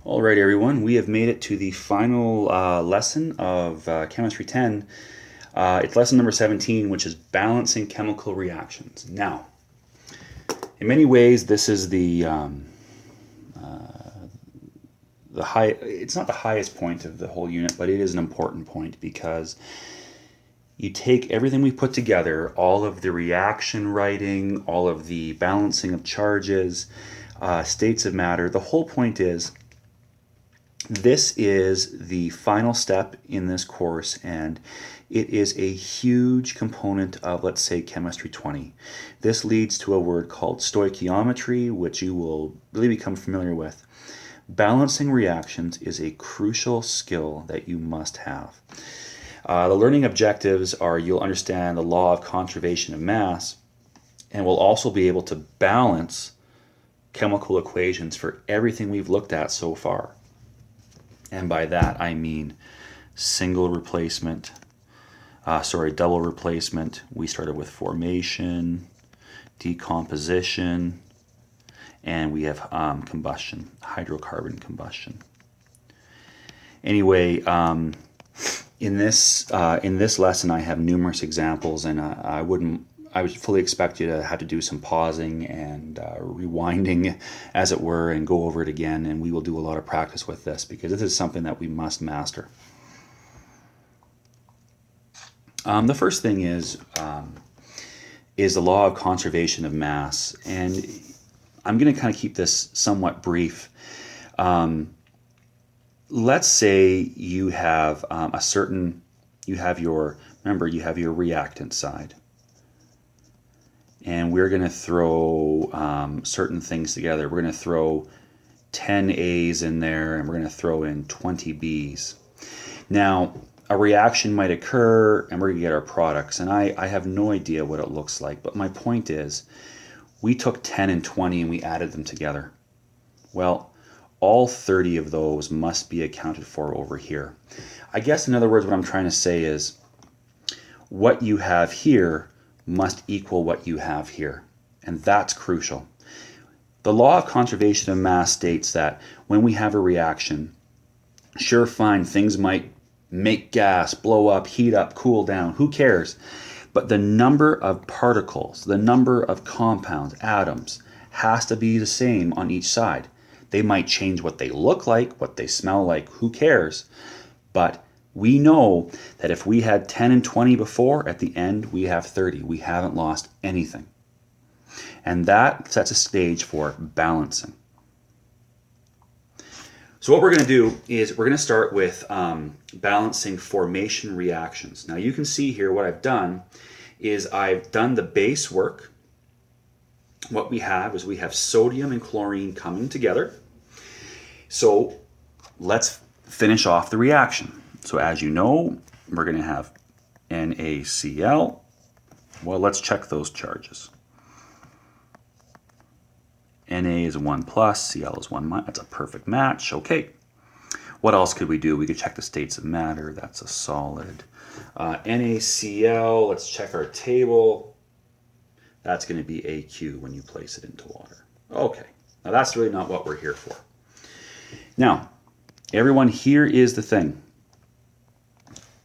All right, everyone, we have made it to the final lesson of Chemistry 10. It's lesson number 17, which is balancing chemical reactions. Now, in many ways, this is the high. It's not the highest point of the whole unit, but it is an important point because you take everything we put together, all of the reaction writing, all of the balancing of charges, states of matter. The whole point is this is the final step in this course, and it is a huge component of, let's say, Chemistry 20. This leads to a word called stoichiometry, which you will really become familiar with. Balancing reactions is a crucial skill that you must have. The learning objectives are you'll understand the law of conservation of mass, and we'll also be able to balance chemical equations for everything we've looked at so far. And by that I mean double replacement. We started with formation, decomposition, and we have combustion, hydrocarbon combustion. Anyway, in this lesson I have numerous examples, and I would fully expect you to have to do some pausing and rewinding, as it were, and go over it again, and we will do a lot of practice with this because this is something that we must master. The first thing is the law of conservation of mass, and I'm going to kind of keep this somewhat brief. Let's say you have you have your reactant side. And we're going to throw certain things together. We're going to throw 10 A's in there, and we're going to throw in 20 B's. Now, a reaction might occur, and we're going to get our products. And I have no idea what it looks like, but my point is, we took 10 and 20 and we added them together. Well, all 30 of those must be accounted for over here. I guess, in other words, what I'm trying to say is, what you have here must equal what you have here, and that's crucial. The law of conservation of mass states that when we have a reaction, sure, fine, things might make gas, blow up, heat up, cool down, who cares? But the number of particles, the number of compounds, atoms, has to be the same on each side. They might change what they look like, what they smell like, who cares? But we know that if we had 10 and 20 before, at the end we have 30. We haven't lost anything. And that sets a stage for balancing. So what we're going to do is we're going to start with balancing formation reactions. Now you can see here what I've done is I've done the base work. What we have is we have sodium and chlorine coming together. So let's finish off the reaction. So as you know, we're going to have NaCl. Well, let's check those charges. Na is 1 plus, Cl is 1 minus. That's a perfect match. Okay. What else could we do? We could check the states of matter. That's a solid. NaCl, let's check our table. That's going to be AQ when you place it into water. Okay. Now that's really not what we're here for. Now, everyone, here is the thing.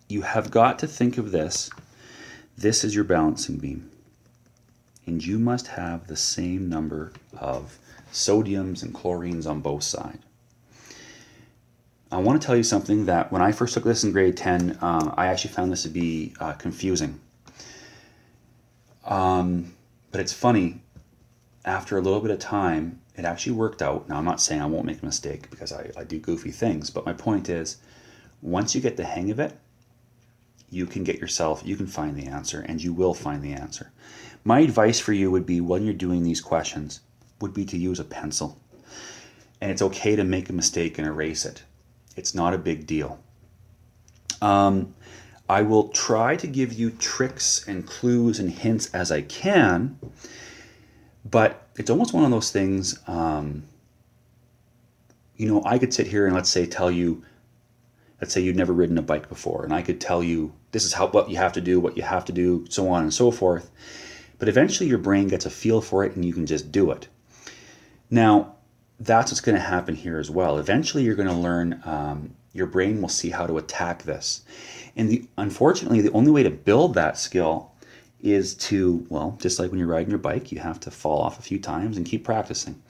You have got to think of this. This is your balancing beam. And you must have the same number of sodiums and chlorines on both sides. I want to tell you something that when I first took this in grade 10, I actually found this to be confusing. But it's funny, after a little bit of time, it actually worked out. Now, I'm not saying I won't make a mistake because I do goofy things, but my point is, once you get the hang of it, you can find the answer, and you will find the answer. My advice for you would be, when you're doing these questions, would be to use a pencil. And it's okay to make a mistake and erase it. It's not a big deal. I will try to give you tricks and clues and hints as I can, but it's almost one of those things, I could sit here and let's say you'd never ridden a bike before, and I could tell you this is what you have to do, so on and so forth. But eventually your brain gets a feel for it and you can just do it. Now, that's what's going to happen here as well. Eventually you're going to learn, your brain will see how to attack this. And unfortunately, the only way to build that skill is to, well, just like when you're riding your bike, you have to fall off a few times and keep practicing.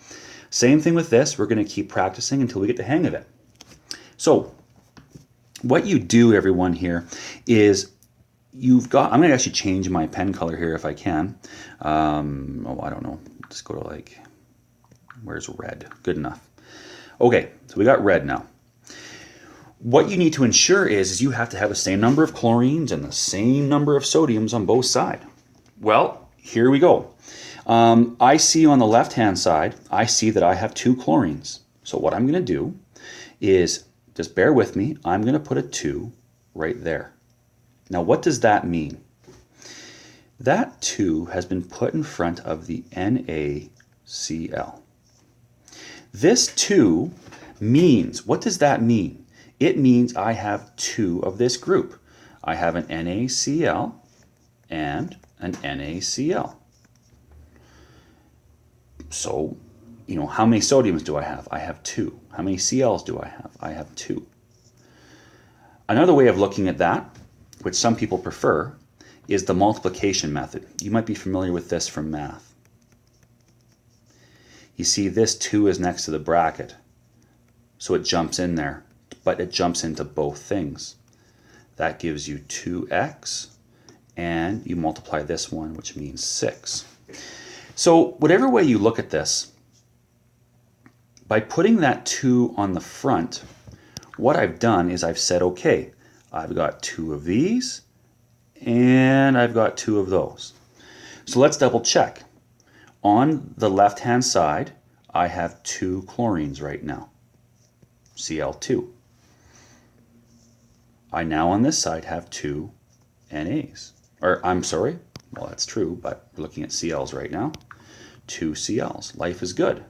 Same thing with this. We're going to keep practicing until we get the hang of it. So what you do, everyone, here is I'm going to actually change my pen color here if I can. I don't know. Just go to like, where's red? Good enough. Okay, so we got red now. What you need to ensure is you have to have the same number of chlorines and the same number of sodiums on both sides. Well, here we go. I see on the left-hand side, I see that I have 2 chlorines. So what I'm going to do is, just bear with me, I'm going to put a 2 right there. Now, what does that mean? That 2 has been put in front of the NaCl. This 2 means, what does that mean? It means I have 2 of this group. I have an NaCl and an NaCl. So, how many sodiums do I have? I have 2. How many Cl's do I have? I have 2. Another way of looking at that, which some people prefer, is the multiplication method. You might be familiar with this from math. You see this 2 is next to the bracket, so it jumps in there, but it jumps into both things. That gives you 2x, and you multiply this one, which means 6. So whatever way you look at this, by putting that 2 on the front, what I've done is I've said, okay, I've got 2 of these, and I've got 2 of those. So let's double check. On the left-hand side, I have 2 chlorines right now, Cl2. I now on this side have 2 NAs. Or I'm sorry, well that's true, but we're looking at Cl's right now. 2 Cl's. Life is good.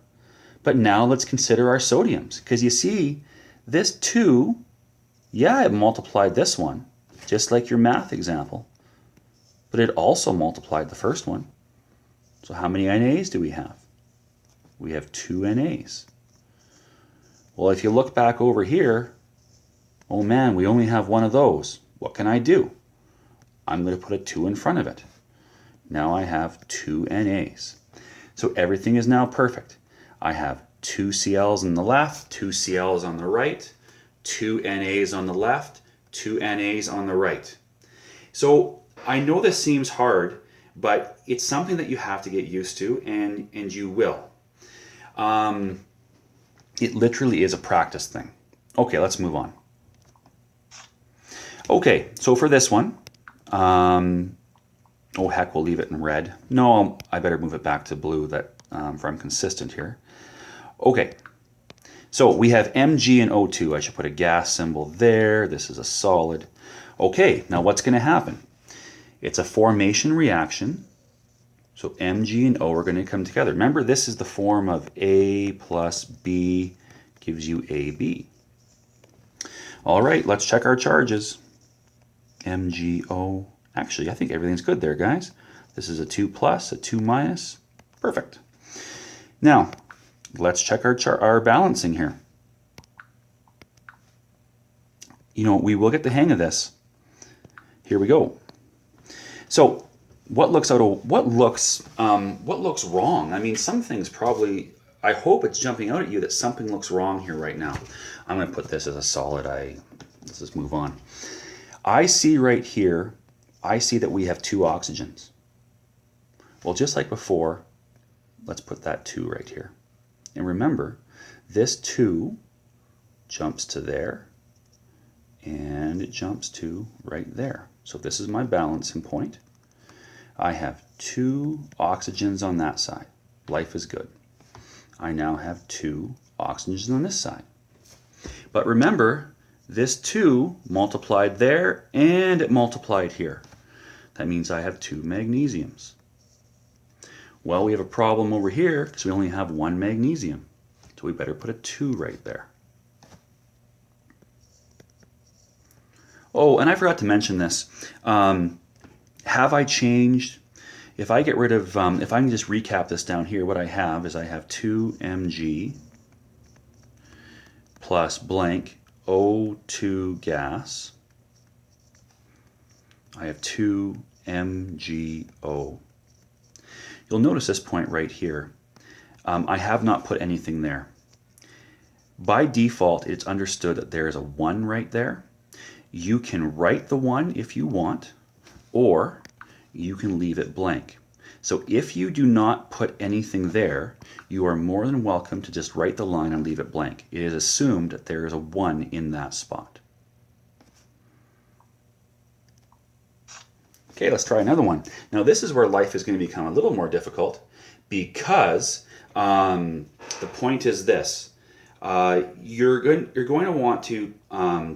But now let's consider our sodiums, because you see, this 2, yeah, it multiplied this one, just like your math example, but it also multiplied the first one. So how many NAs do we have? We have 2 NAs. Well, if you look back over here, oh man, we only have 1 of those. What can I do? I'm going to put a 2 in front of it. Now I have 2 NAs. So everything is now perfect. I have 2 Cl's on the left, 2 Cl's on the right, 2 NAs on the left, 2 NAs on the right. So I know this seems hard, but it's something that you have to get used to, and you will. It literally is a practice thing. Okay, let's move on. Okay, so for this one, oh heck, we'll leave it in red. No, I better move it back to blue for I'm consistent here. Okay, so we have Mg and O2. I should put a gas symbol there. This is a solid. Okay, now what's going to happen? It's a formation reaction. So Mg and O are going to come together. Remember, this is the form of A plus B gives you AB. All right, let's check our charges. MgO. Actually, I think everything's good there, guys. This is a 2 plus, a 2 minus. Perfect. Now, let's check our balancing here. We will get the hang of this. Here we go. So, what looks wrong? I mean, some things probably, I hope it's jumping out at you that something looks wrong here right now. I'm going to put this as a solid. Let's just move on. I see right here, I see that we have 2 oxygens. Well, just like before, let's put that 2 right here. And remember, this 2 jumps to there, and it jumps to right there. So this is my balancing point. I have 2 oxygens on that side. Life is good. I now have 2 oxygens on this side. But remember, this 2 multiplied there, and it multiplied here. That means I have 2 magnesiums. Well, we have a problem over here because we only have 1 magnesium. So we better put a 2 right there. Oh, and I forgot to mention this. Have I changed? If I get rid of, if I can just recap this down here, what I have is I have 2 Mg plus blank O2 gas. I have 2 MgO. You'll notice this point right here. I have not put anything there. By default, it's understood that there is a 1 right there. You can write the 1 if you want, or you can leave it blank. So if you do not put anything there, you are more than welcome to just write the line and leave it blank. It is assumed that there is a 1 in that spot. Okay, let's try another one. Now this is where life is going to become a little more difficult because the point is this. You're going to want to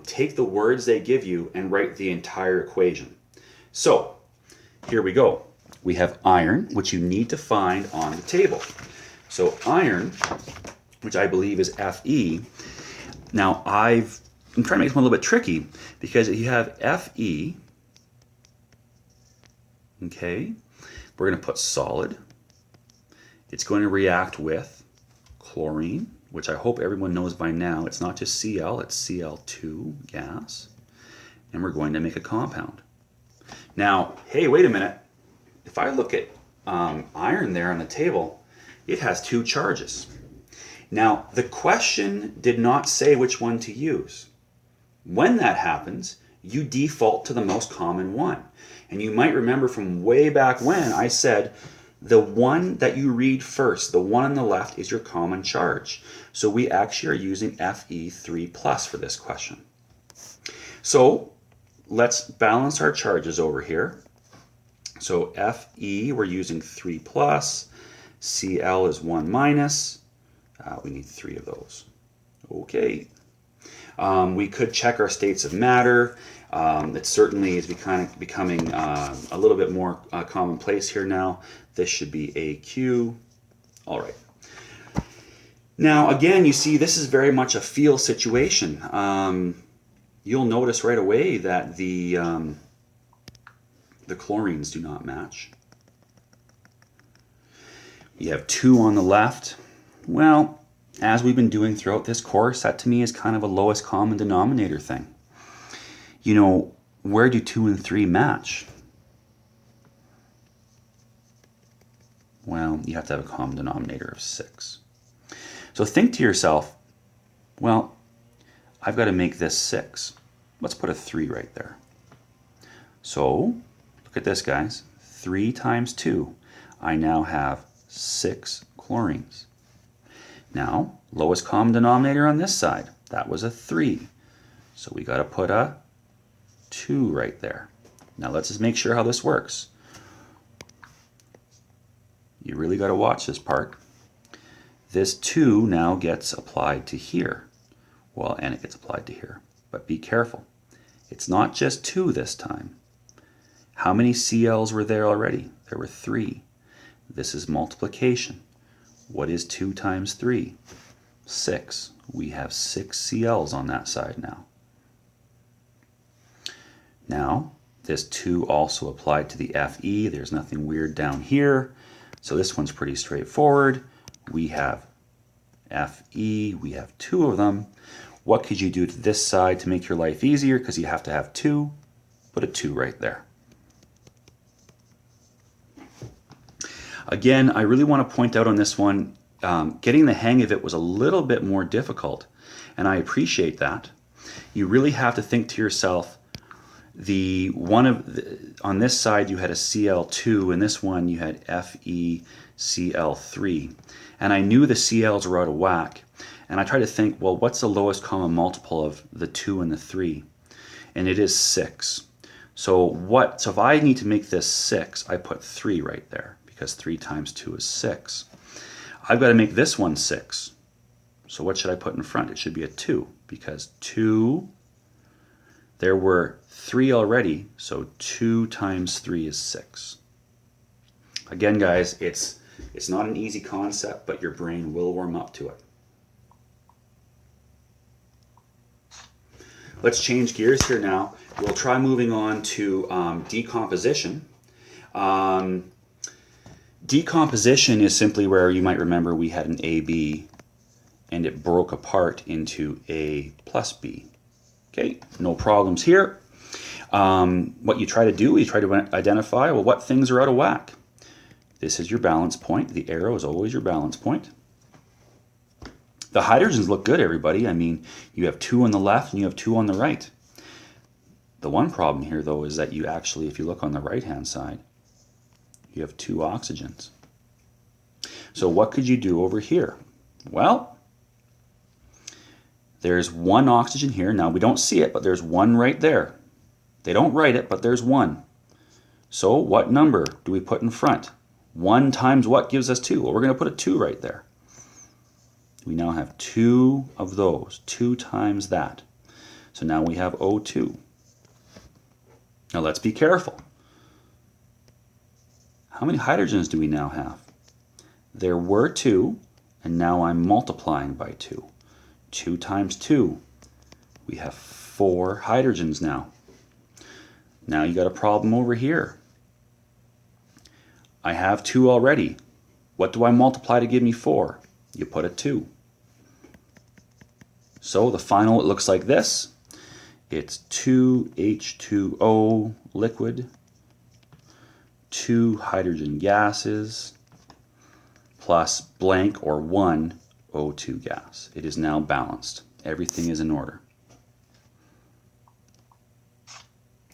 take the words they give you and write the entire equation. So here we go. We have iron, which you need to find on the table. So iron, which I believe is Fe. Now I'm trying to make this one a little bit tricky because you have Fe. Okay, we're going to put solid. It's going to react with chlorine, which I hope everyone knows by now. It's not just Cl, it's Cl2 gas. And we're going to make a compound. Now, hey, wait a minute. If I look at iron there on the table, it has 2 charges. Now, the question did not say which one to use. When that happens, you default to the most common one. And you might remember from way back when I said the one that you read first, the one on the left, is your common charge. So we actually are using Fe3+ for this question. So let's balance our charges over here. So Fe, we're using 3+, Cl is 1-. We need 3 of those. Okay. We could check our states of matter. It certainly is becoming a little bit more commonplace here now. This should be AQ. All right. Now, again, you see this is very much a feel situation. You'll notice right away that the chlorines do not match. You have 2 on the left. Well, as we've been doing throughout this course, that to me is kind of a lowest common denominator thing. You know, where do 2 and 3 match? Well, you have to have a common denominator of 6. So think to yourself, well, I've got to make this 6. Let's put a 3 right there. So, look at this, guys. 3 times 2. I now have 6 chlorines. Now, lowest common denominator on this side. That was a 3. So we got to put a 2 right there. Now let's just make sure how this works. You really got to watch this part. This 2 now gets applied to here. Well, and it gets applied to here. But be careful. It's not just 2 this time. How many Cl's were there already? There were 3. This is multiplication. What is 2 times 3? 6. We have 6 Cl's on that side now. Now, this 2 also applied to the Fe. There's nothing weird down here. So this one's pretty straightforward. We have Fe. We have 2 of them. What could you do to this side to make your life easier? Because you have to have 2. Put a 2 right there. Again, I really want to point out on this one, getting the hang of it was a little bit more difficult, and I appreciate that. You really have to think to yourself, on this side you had a Cl2, and this one you had FeCl3, and I knew the Cl's were out of whack, and I tried to think, well, what's the lowest common multiple of the 2 and the 3? And it is 6. So if I need to make this 6, I put 3 right there, because 3 times 2 is 6. I've got to make this one 6. So what should I put in front? It should be a 2, because 2, there were 3 already, so 2 times 3 is 6. Again, guys, it's not an easy concept, but your brain will warm up to it. Let's change gears here now. We'll try moving on to decomposition. Decomposition is simply where you might remember we had an AB and it broke apart into A plus B. Okay, no problems here. What you try to do, you try to identify, well, what things are out of whack. This is your balance point. The arrow is always your balance point. The hydrogens look good, everybody. I mean, you have 2 on the left and you have 2 on the right. The one problem here, though, is that you actually, if you look on the right-hand side, you have 2 oxygens. So what could you do over here? Well, there's 1 oxygen here. Now, we don't see it, but there's 1 right there. They don't write it, but there's 1. So what number do we put in front? 1 times what gives us 2? Well, we're going to put a 2 right there. We now have 2 of those, 2 times that. So now we have O2. Now let's be careful. How many hydrogens do we now have? There were 2, and now I'm multiplying by 2. 2 times 2. We have 4 hydrogens now. Now you got a problem over here. I have 2 already. What do I multiply to give me 4? You put a 2. So the final, it looks like this. It's 2H2O liquid, 2 hydrogen gases, plus blank or 1 O2 gas. It is now balanced. Everything is in order.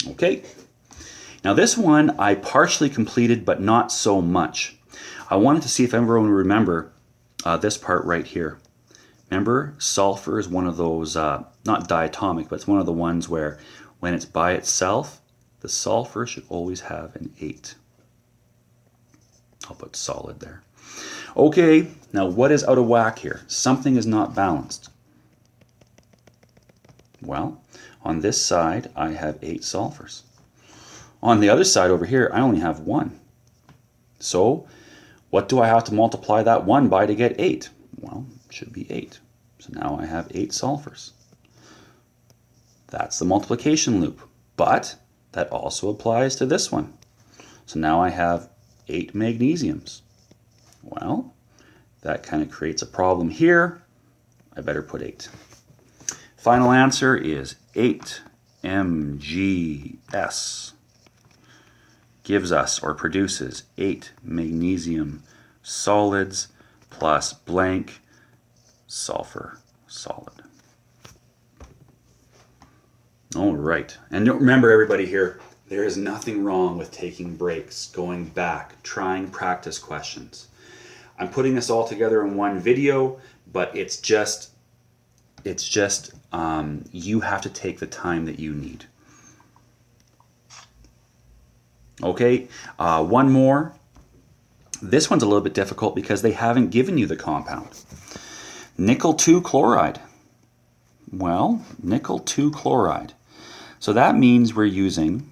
Okay. Now this one I partially completed, but not so much. I wanted to see if everyone would remember this part right here. Remember, sulfur is one of those, not diatomic, but it's one of the ones where when it's by itself, the sulfur should always have an 8. I'll put solid there. Okay, now what is out of whack here? Something is not balanced. Well, on this side, I have 8 sulfurs. On the other side over here, I only have 1. So, what do I have to multiply that 1 by to get 8? Well, it should be 8. So now I have 8 sulfurs. That's the multiplication loop. But that also applies to this one. So now I have 8 magnesiums. Well, that kind of creates a problem here. I better put 8. Final answer is 8 MgS. Gives us or produces 8 magnesium solids plus blank sulfur solid. All right, and remember everybody here, there is nothing wrong with taking breaks, going back, trying practice questions. I'm putting this all together in one video, but it's just you have to take the time that you need. Okay, one more. This one's a little bit difficult because they haven't given you the compound. Nickel 2 chloride. Well, nickel 2 chloride. So that means we're using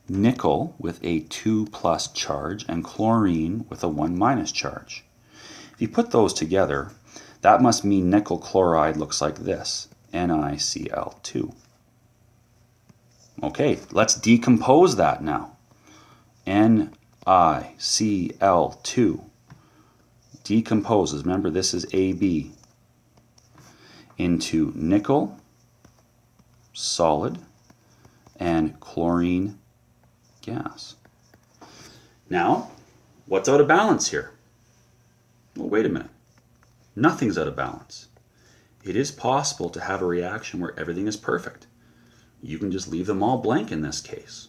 nickel with a 2 plus charge and chlorine with a 1 minus charge. If you put those together, that must mean nickel chloride looks like this, NiCl2. Okay, let's decompose that now. NiCl2 decomposes, remember this is AB, into nickel solid and chlorine gas. Now, what's out of balance here? Well, wait a minute. Nothing's out of balance. It is possible to have a reaction where everything is perfect. You can just leave them all blank in this case.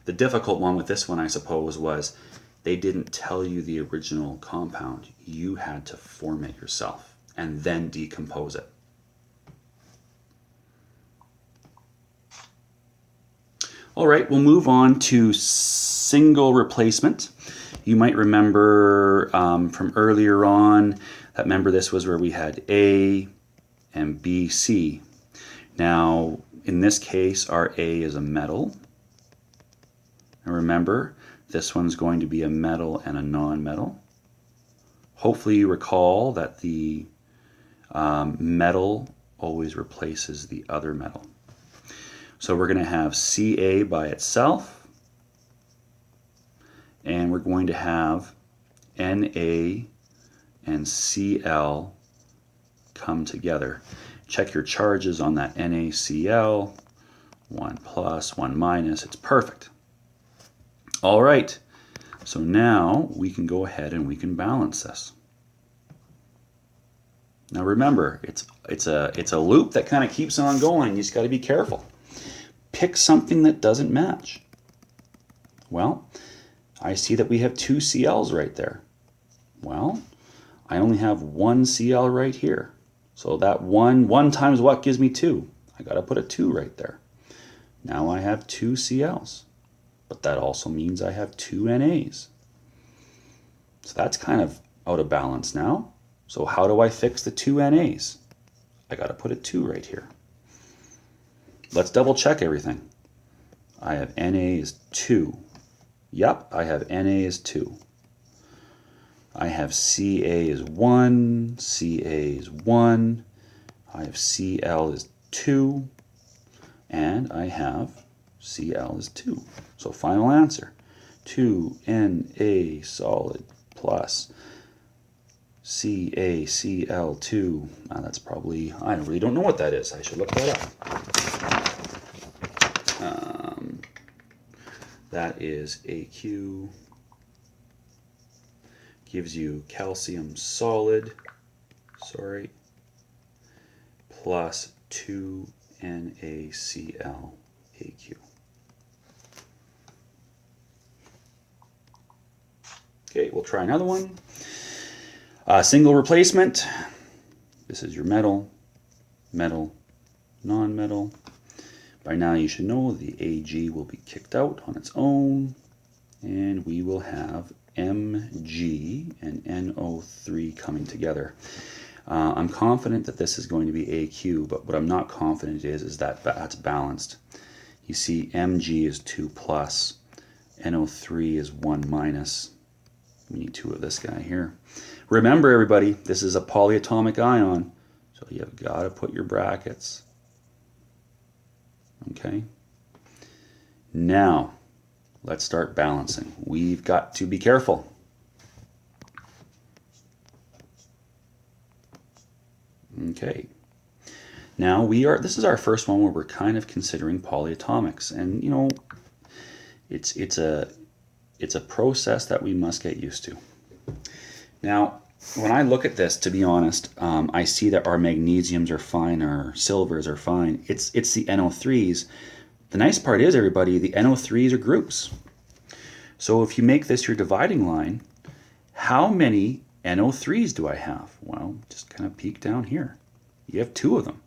The difficult one with this one, I suppose, was they didn't tell you the original compound. You had to form it yourself and then decompose it. All right, we'll move on to single replacement. You might remember from earlier on that, remember, this was where we had A and B, C. Now, in this case, our A is a metal. And remember, this one's going to be a metal and a non-metal. Hopefully you recall that the metal always replaces the other metal. So we're going to have Ca by itself, and we're going to have Na and Cl come together. Check your charges on that NaCl, 1 plus, 1 minus, it's perfect. All right, so now we can go ahead and we can balance this. Now remember, it's a loop that kind of keeps on going. You just got to be careful. Pick something that doesn't match. Well, I see that we have 2 Cl's right there. Well, I only have 1 Cl right here. So that 1 times what gives me 2? I got to put a 2 right there. Now I have 2 Cl's. But that also means I have 2 NAs. So that's kind of out of balance now. So how do I fix the 2 NAs? I got to put a 2 right here. Let's double check everything. I have Na is 2. Yep, I have Na is 2. I have Ca is 1, Ca is 1, I have Cl is 2, and I have Cl is 2. So final answer, 2 Na solid plus CaCl2. That's probably, I really don't know what that is. I should look that up. That is AQ. Gives you calcium solid, plus 2 NaCl AQ. Okay, we'll try another one. Single replacement. This is your metal, metal, non-metal. By now you should know the Ag will be kicked out on its own, and we will have Mg and NO3 coming together. I'm confident that this is going to be AQ, but what I'm not confident is that that's balanced. You see Mg is 2 plus, NO3 is 1 minus. We need 2 of this guy here. Remember everybody, this is a polyatomic ion, so you've got to put your brackets. Okay? Now, let's start balancing. We've got to be careful. Okay. Now this is our first one where we're kind of considering polyatomics, and you know, it's a process that we must get used to. Now, when I look at this, to be honest, I see that our magnesiums are fine, our silvers are fine. It's the NO3s. The nice part is, everybody, the NO3s are groups. So if you make this your dividing line, how many NO3s do I have? Well, just kind of peek down here. You have 2 of them.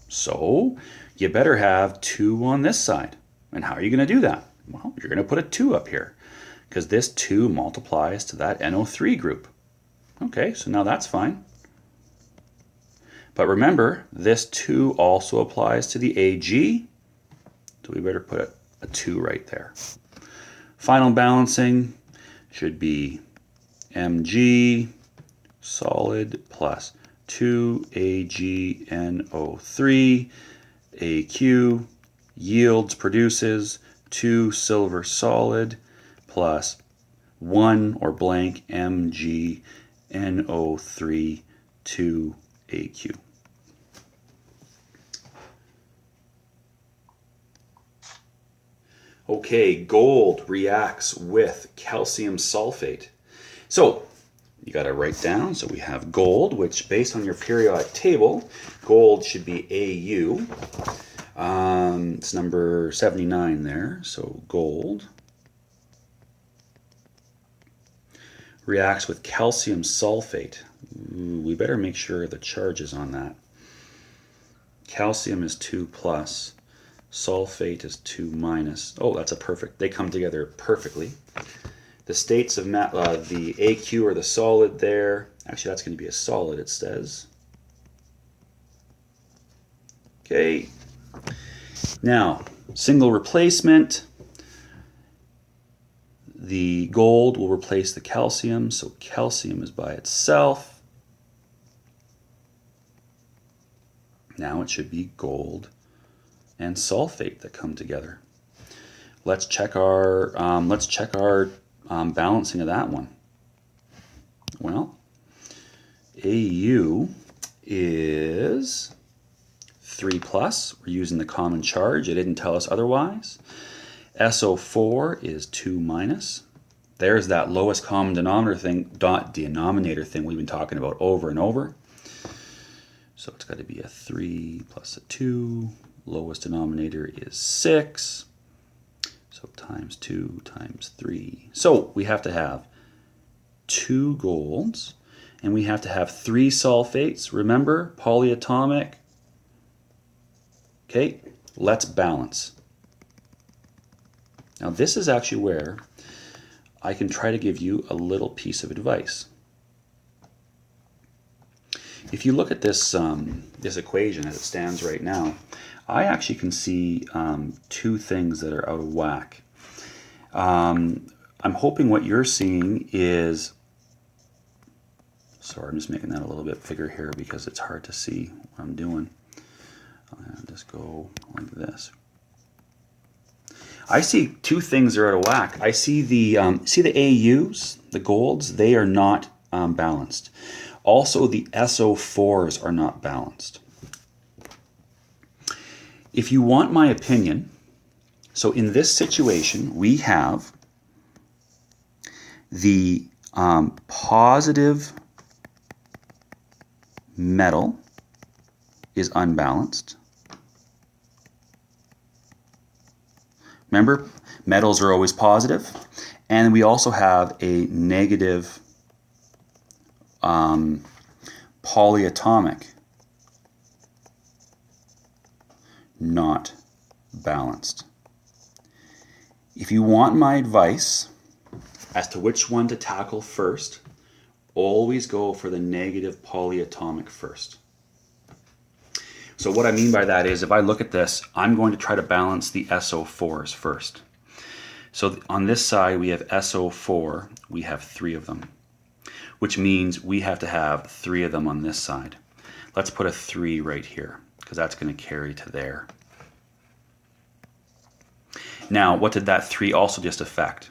So you better have 2 on this side. And how are you going to do that? Well, you're going to put a 2 up here, because this 2 multiplies to that NO3 group. Okay, so now that's fine. But remember, this 2 also applies to the Ag, so we better put a 2 right there. Final balancing should be Mg solid plus 2 AgNO3, AQ yields, produces 2 silver solid plus 1 or blank MgNO3 2 AQ. Okay, gold reacts with calcium sulfate. So you got to write down, so we have gold, which based on your periodic table, gold should be Au. It's number 79 there, so gold reacts with calcium sulfate. We better make sure the charge is on that. Calcium is 2 plus, sulfate is 2 minus. Oh, that's a perfect, they come together perfectly. The states of the AQ are the solid there. Actually, that's going to be a solid, it says. Okay. Now, single replacement. The gold will replace the calcium, so calcium is by itself. Now it should be gold and sulfate that come together. Let's check our balancing of that one? Well, AU is 3 plus. We're using the common charge. It didn't tell us otherwise. SO4 is 2 minus. There's that lowest common denominator thing we've been talking about over and over. So it's got to be a 3 plus a 2. Lowest denominator is 6. So times 2 times 3. So we have to have 2 golds, and we have to have 3 sulfates. Remember, polyatomic. Okay, let's balance. Now this is actually where I can try to give you a little piece of advice. If you look at this, this equation as it stands right now, I actually can see 2 things that are out of whack. I'm hoping what you're seeing is, sorry, I'm just making that a little bit bigger here because it's hard to see what I'm doing. I'll just go like this. I see 2 things that are out of whack. I see the AUs, the golds, they are not balanced. Also, the SO4s are not balanced. If you want my opinion, so in this situation, we have the positive metal is unbalanced. Remember, metals are always positive. And we also have a negative polyatomic, not balanced. If you want my advice as to which one to tackle first, always go for the negative polyatomic first. So what I mean by that is if I look at this, I'm going to try to balance the SO4s first. So on this side we have SO4, we have 3 of them, which means we have to have 3 of them on this side. Let's put a 3 right here because that's going to carry to there. Now, what did that 3 also just affect?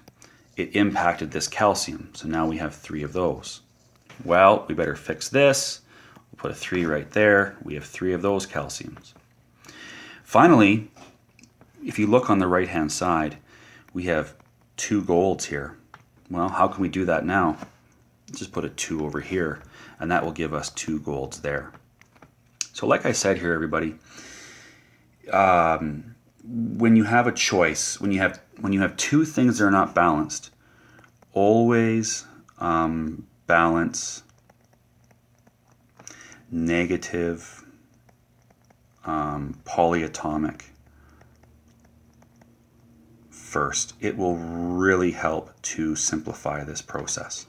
It impacted this calcium, so now we have 3 of those. Well, we better fix this. We'll put a 3 right there. We have 3 of those calciums. Finally, if you look on the right-hand side, we have 2 golds here. Well, how can we do that now? Let's just put a 2 over here, and that will give us 2 golds there. So like I said here, everybody, when you have a choice, when you have 2 things that are not balanced, always balance negative polyatomic first. It will really help to simplify this process.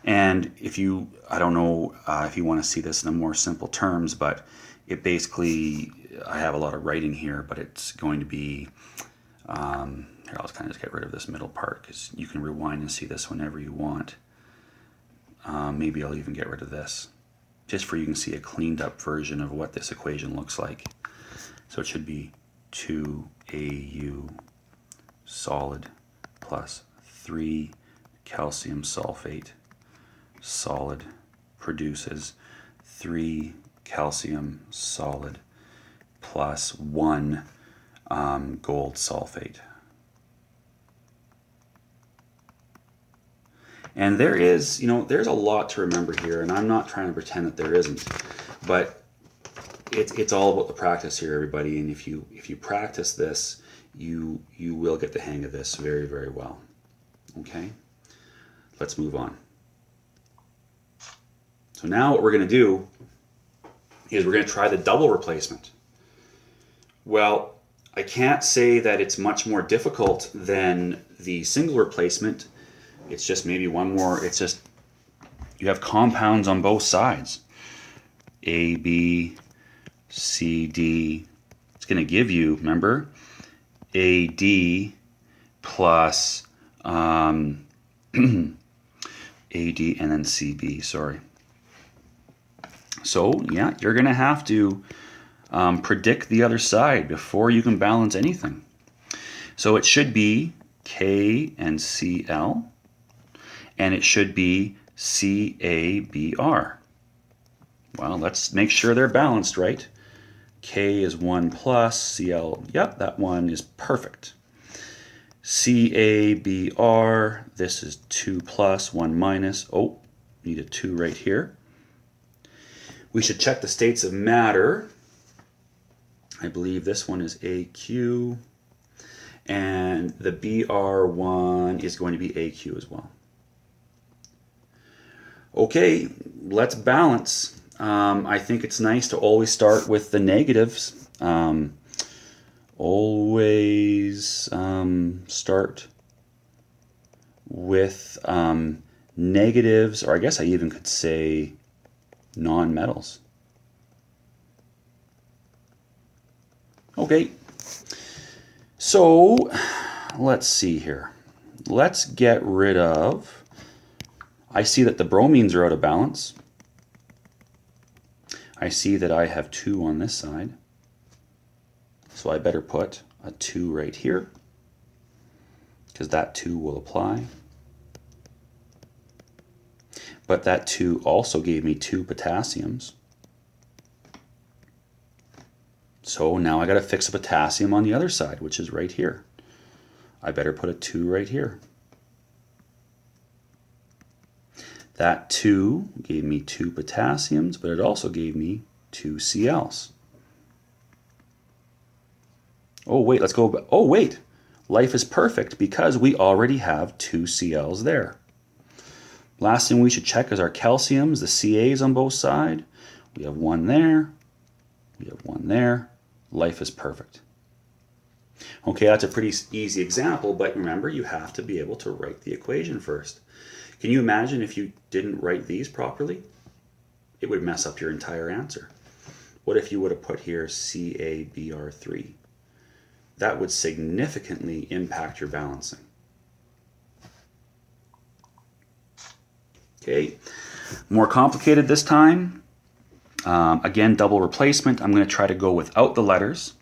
And if you, I don't know if you want to see this in a more simple terms, but it basically, I have a lot of writing here, but it's going to be, here I'll kind of just get rid of this middle part because you can rewind and see this whenever you want. Maybe I'll even get rid of this, just for you can see a cleaned up version of what this equation looks like. So it should be 2Au solid plus 3 calcium sulfate solid produces 3 calcium solid plus 1 gold sulfate. And there is, there's a lot to remember here, and I'm not trying to pretend that there isn't, but it's all about the practice here, everybody. And if you practice this, you will get the hang of this very, very well. Okay, let's move on. So now what we're going to do is we're going to try the double replacement. Well, I can't say that it's much more difficult than the single replacement. It's just maybe one more, it's just, you have compounds on both sides. A, B, C, D. It's going to give you, remember, AD plus AD and then CB, sorry. So, yeah, you're going to have to predict the other side before you can balance anything. So it should be K and Cl, and it should be CaBr. Well, let's make sure they're balanced, right? K is 1 plus, Cl, yep, that one is perfect. CaBr, this is 2 plus, 1 minus. Oh, need a 2 right here. We should check the states of matter. I believe this one is AQ, and the Br1 is going to be AQ as well. Okay, let's balance. I think it's nice to always start with the negatives. Always start with negatives, or I guess I even could say non-metals. Okay, so let's see here. Let's get rid of, I see that the bromines are out of balance. I see that I have 2 on this side. So I better put a 2 right here, because that 2 will apply. But that 2 also gave me 2 potassiums. So now I got to fix a potassium on the other side, which is right here. I better put a 2 right here. That 2 gave me 2 potassiums, but it also gave me 2 Cls. Oh wait, let's go. Oh wait, life is perfect because we already have 2 Cls there. Last thing we should check is our calciums, the Cas on both sides. We have 1 there, we have 1 there. Life is perfect. Okay, that's a pretty easy example, but remember, you have to be able to write the equation first. Can you imagine if you didn't write these properly? It would mess up your entire answer. What if you would have put here CaBr3? That would significantly impact your balancing. Okay, more complicated this time. Again, double replacement. I'm going to try to go without the letters.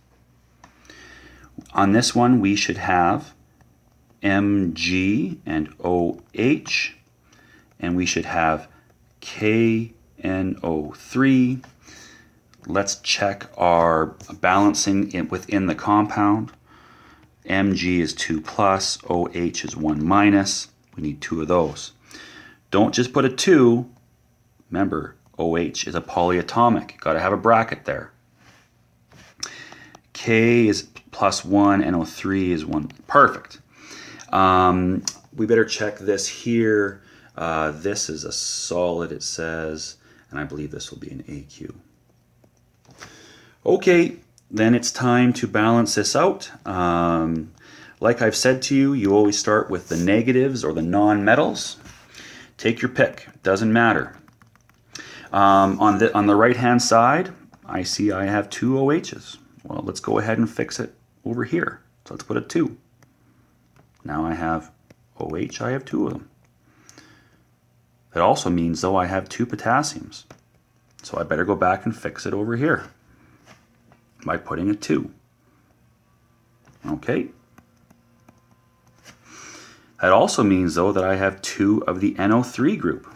On this one, we should have Mg and OH, and we should have KNO3. Let's check our balancing within the compound. Mg is 2 plus, OH is 1 minus. We need 2 of those. Don't just put a 2. Remember, OH is a polyatomic. Got to have a bracket there. K is plus 1, NO3 is 1. Perfect. We better check this here. This is a solid, it says, and I believe this will be an AQ. Okay, then it's time to balance this out. Like I've said to you, you always start with the negatives or the non-metals. Take your pick, doesn't matter. On the right-hand side, I see I have 2 OHs. Well, let's go ahead and fix it over here. So let's put a 2. Now I have OH, I have 2 of them. It also means, though, I have 2 potassiums. So I better go back and fix it over here by putting a 2. Okay. That also means, though, that I have 2 of the NO3 group.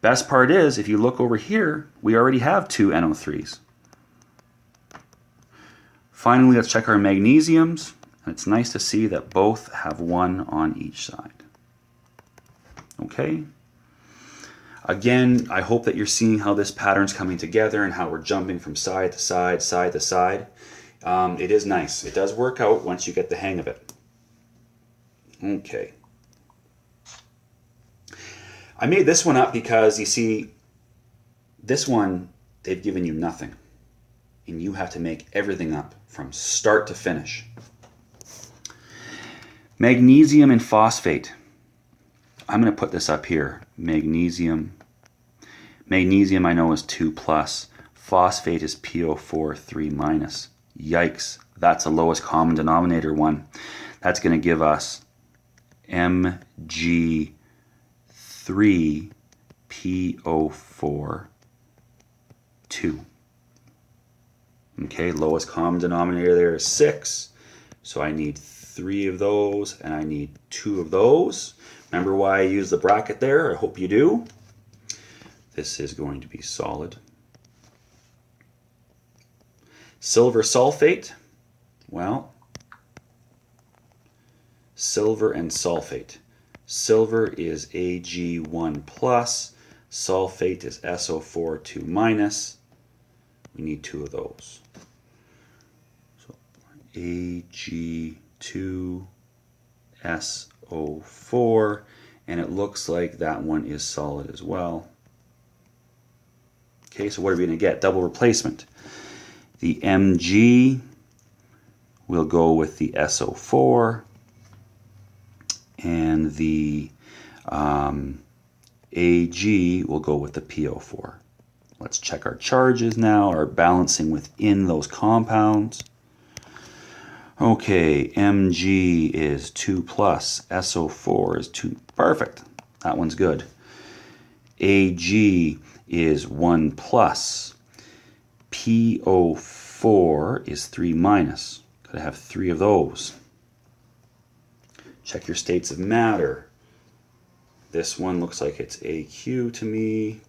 Best part is, if you look over here, we already have 2 NO3s. Finally, let's check our magnesiums. And it's nice to see that both have 1 on each side. Okay. Again, I hope that you're seeing how this pattern's coming together and how we're jumping from side to side, side to side. It is nice. It does work out once you get the hang of it. Okay. I made this one up because, you see, this one, they've given you nothing. And you have to make everything up from start to finish. Magnesium and phosphate. I'm going to put this up here. Magnesium. Magnesium I know is 2 plus. Phosphate is PO4 3 minus. Yikes. That's the lowest common denominator one. That's going to give us Mg3 PO4 2. Okay, lowest common denominator there is 6. So I need 3 of those, and I need 2 of those. Remember why I use the bracket there? I hope you do. This is going to be solid. Silver sulfate. Well, silver and sulfate. Silver is Ag1 plus. Sulfate is SO4 2 minus. We need 2 of those. So Ag2SO4, and it looks like that one is solid as well. Okay, so what are we going to get? Double replacement. The Mg will go with the SO4, and the Ag will go with the PO4. Let's check our charges now, our balancing within those compounds. Okay, Mg is 2 plus, SO4 is 2. Perfect. That one's good. Ag is 1 plus. PO4 is 3 minus. Gotta have 3 of those. Check your states of matter. This one looks like it's AQ to me.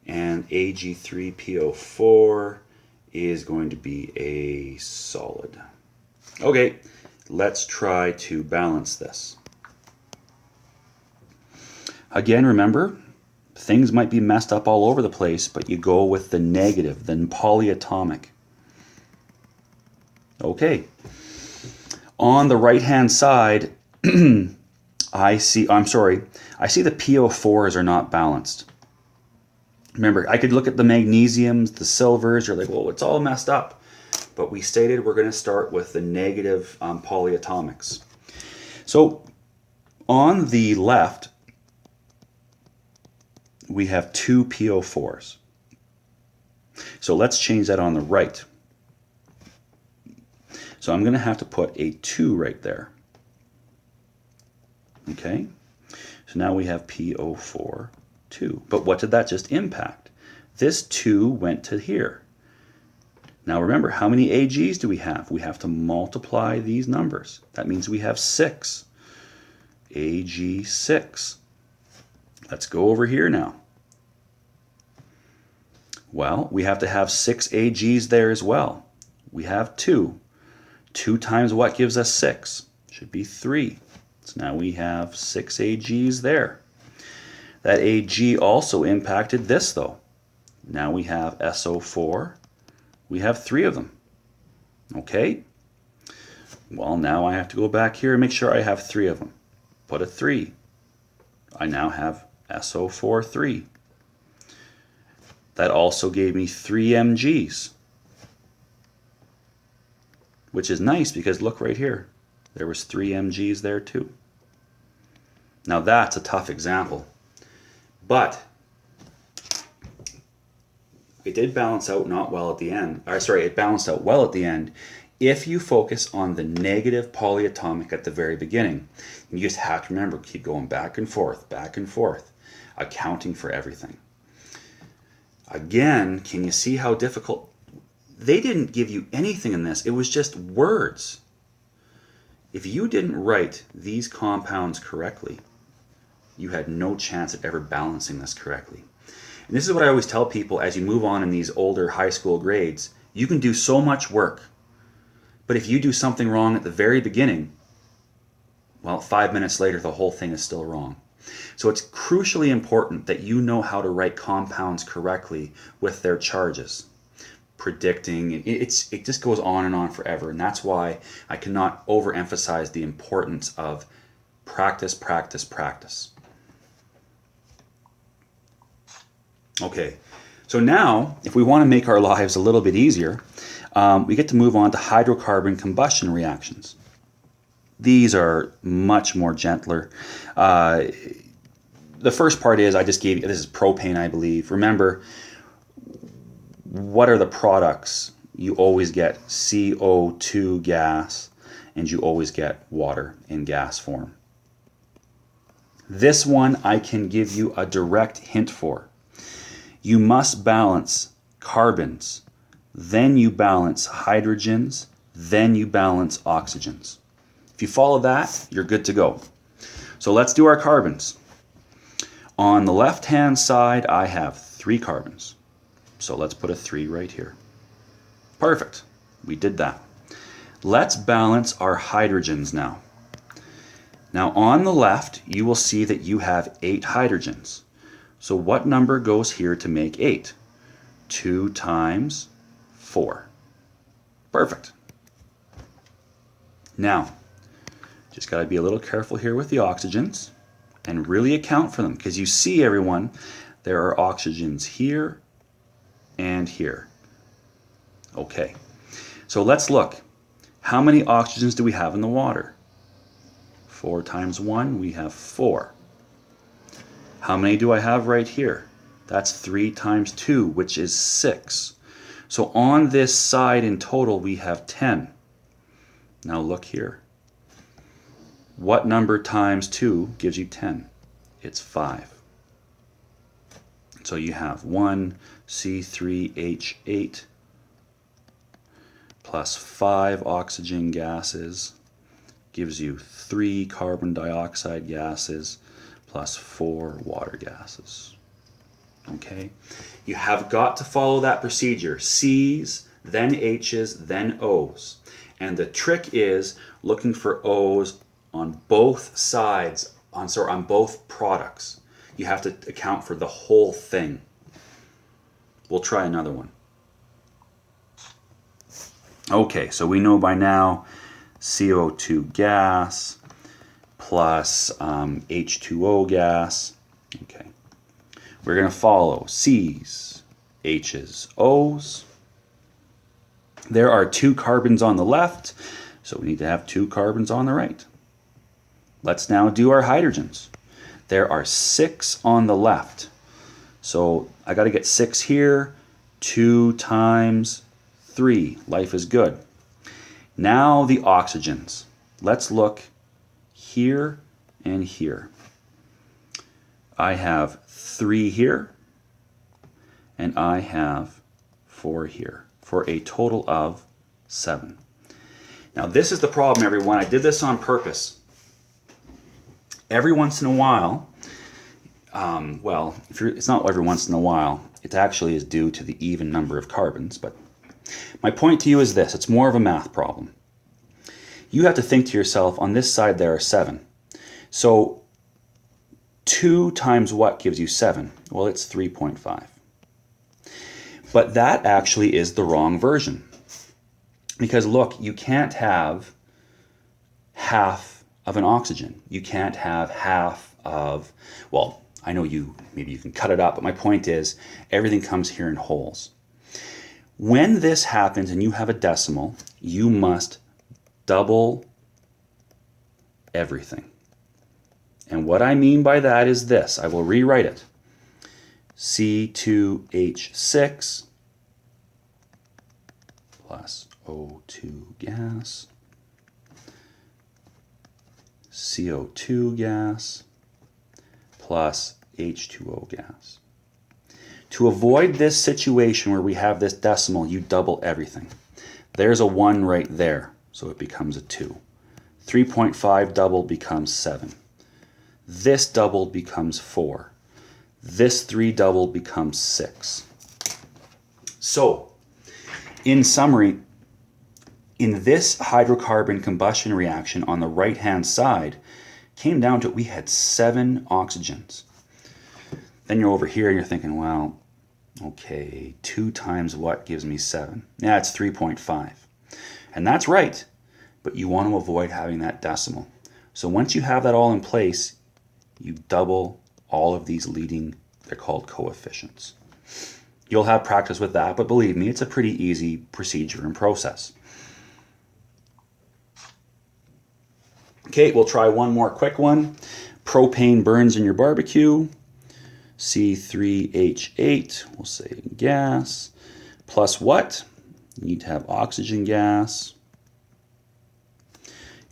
And Ag3PO4 is going to be a solid. Okay, let's try to balance this. Again, remember, things might be messed up all over the place, but you go with the negative, the polyatomic. Okay. On the right-hand side, I see the PO4s are not balanced. Remember, I could look at the magnesiums, the silvers, you're like, well, it's all messed up. But we stated we're going to start with the negative polyatomics. So on the left, we have 2 PO4s. So let's change that on the right. So I'm going to have to put a 2 right there. Okay, so now we have PO4, 2. But what did that just impact? This 2 went to here. Now remember, how many AGs do we have? We have to multiply these numbers. That means we have 6. AG6. Let's go over here now. Well, we have to have 6 AGs there as well. We have 2. 2 times what gives us 6? Should be 3. So now we have 6 AGs there. That AG also impacted this though. Now we have SO4. We have 3 of them. Okay. Well, now I have to go back here and make sure I have 3 of them. Put a 3. I now have SO4 3. That also gave me 3 Mgs. Which is nice because look right here. There was 3 Mgs there too. Now that's a tough example. But it did balance out not well at the end. It balanced out well at the end if you focus on the negative polyatomic at the very beginning. You just have to remember, keep going back and forth, accounting for everything. Again, can you see how difficult? They didn't give you anything in this. It was just words. If you didn't write these compounds correctly, you had no chance at ever balancing this correctly. And this is what I always tell people as you move on in these older high school grades. You can do so much work, but if you do something wrong at the very beginning, well, 5 minutes later, the whole thing is still wrong. So it's crucially important that you know how to write compounds correctly with their charges. Predicting, it just goes on and on forever. And that's why I cannot overemphasize the importance of practice, practice, practice. Okay, so now if we want to make our lives a little bit easier, we get to move on to hydrocarbon combustion reactions. These are much more gentler. The first part is I just gave you, this is propane, I believe. Remember, what are the products? You always get CO2 gas, and you always get water in gas form. This one I can give you a direct hint for. You must balance carbons then you balance hydrogens, then you balance oxygens. If you follow that, you're good to go. So let's do our carbons. On the left-hand side, I have 3 carbons. So let's put a 3 right here. Perfect. We did that. Let's balance our hydrogens now. Now on the left, you will see that you have 8 hydrogens. So what number goes here to make 8? 2 times 4. Perfect. Now, just got to be a little careful here with the oxygens and really account for them, because you see, everyone, there are oxygens here and here. Okay, so let's look. How many oxygens do we have in the water? 4 times 1, we have 4. How many do I have right here? That's 3 times 2, which is 6. So on this side in total, we have 10. Now look here. What number times 2 gives you 10? It's 5. So you have 1 C3H8 plus 5 oxygen gases gives you 3 carbon dioxide gases plus 4 water gases. Okay? You have got to follow that procedure. C's, then H's, then O's. And the trick is looking for O's on both sides, on both products. You have to account for the whole thing. We'll try another one. Okay, so we know by now CO2 gas plus H2O gas. Okay, we're going to follow C's, H's, O's. There are 2 carbons on the left, so we need to have 2 carbons on the right. Let's now do our hydrogens. There are 6 on the left. So I got to get 6 here. 2 times 3. Life is good. Now the oxygens. Let's look here and here. I have 3 here, and I have 4 here, for a total of 7. Now this is the problem, everyone. I did this on purpose. Every once in a while, well, it's not every once in a while, it actually is due to the even number of carbons, but my point to you is this: it's more of a math problem. You have to think to yourself, on this side there are 7. So 2 times what gives you 7? Well, it's 3.5. But that actually is the wrong version. Because look, you can't have half of an oxygen. You can't have half of, well, I know maybe you can cut it up, but my point is everything comes here in wholes. When this happens and you have a decimal, you must double everything. And what I mean by that is this. I will rewrite it. C2H6 plus O2 gas, CO2 gas plus H2O gas. To avoid this situation where we have this decimal, you double everything. There's a 1 right there, so it becomes a 2. 3.5 doubled becomes 7. This doubled becomes 4. This 3 doubled becomes 6. So, in summary, in this hydrocarbon combustion reaction on the right-hand side, came down to we had 7 oxygens. Then you're over here and you're thinking, well, okay, 2 times what gives me 7? Yeah, it's 3.5. And that's right, but you want to avoid having that decimal. So once you have that all in place, you double all of these leading, they're called coefficients. You'll have practice with that, but believe me, it's a pretty easy procedure and process. Okay, we'll try one more quick one. Propane burns in your barbecue. C3H8, we'll say gas, plus what? You need to have oxygen gas.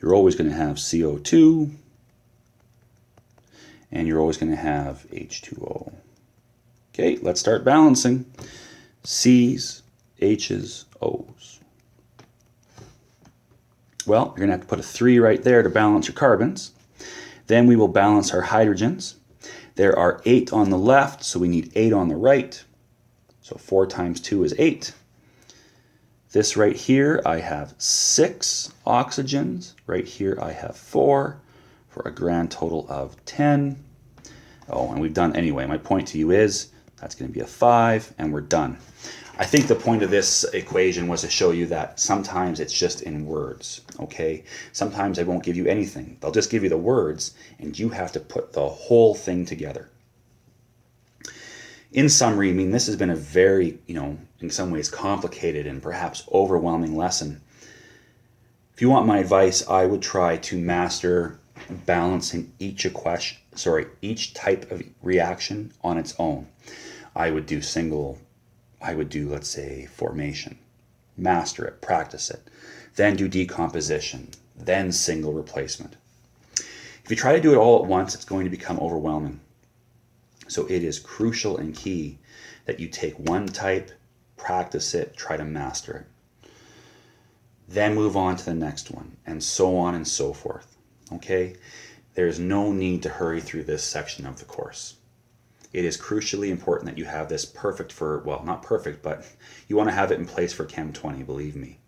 You're always going to have CO2, and you're always going to have H2O. Okay, let's start balancing. C's, H's, O's. Well, you're going to have to put a 3 right there to balance your carbons. Then we will balance our hydrogens. There are 8 on the left, so we need 8 on the right. So 4 times 2 is 8. This right here, I have 6 oxygens. Right here, I have 4, for a grand total of 10. Oh, and we've done, anyway, my point to you is, that's going to be a 5, and we're done. I think the point of this equation was to show you that sometimes it's just in words, okay? Sometimes I won't give you anything. They'll just give you the words, and you have to put the whole thing together. In summary, I mean, this has been a very, in some ways complicated and perhaps overwhelming lesson. If you want my advice, I would try to master balancing each type of reaction on its own. I would do, let's say, formation. Master it, practice it. Then do decomposition. Then single replacement. If you try to do it all at once, it's going to become overwhelming. So it is crucial and key that you take one type, practice it, try to master it. Then move on to the next one, and so on and so forth. Okay? There's no need to hurry through this section of the course. It is crucially important that you have this perfect for, well, not perfect, but you want to have it in place for Chem 20, believe me.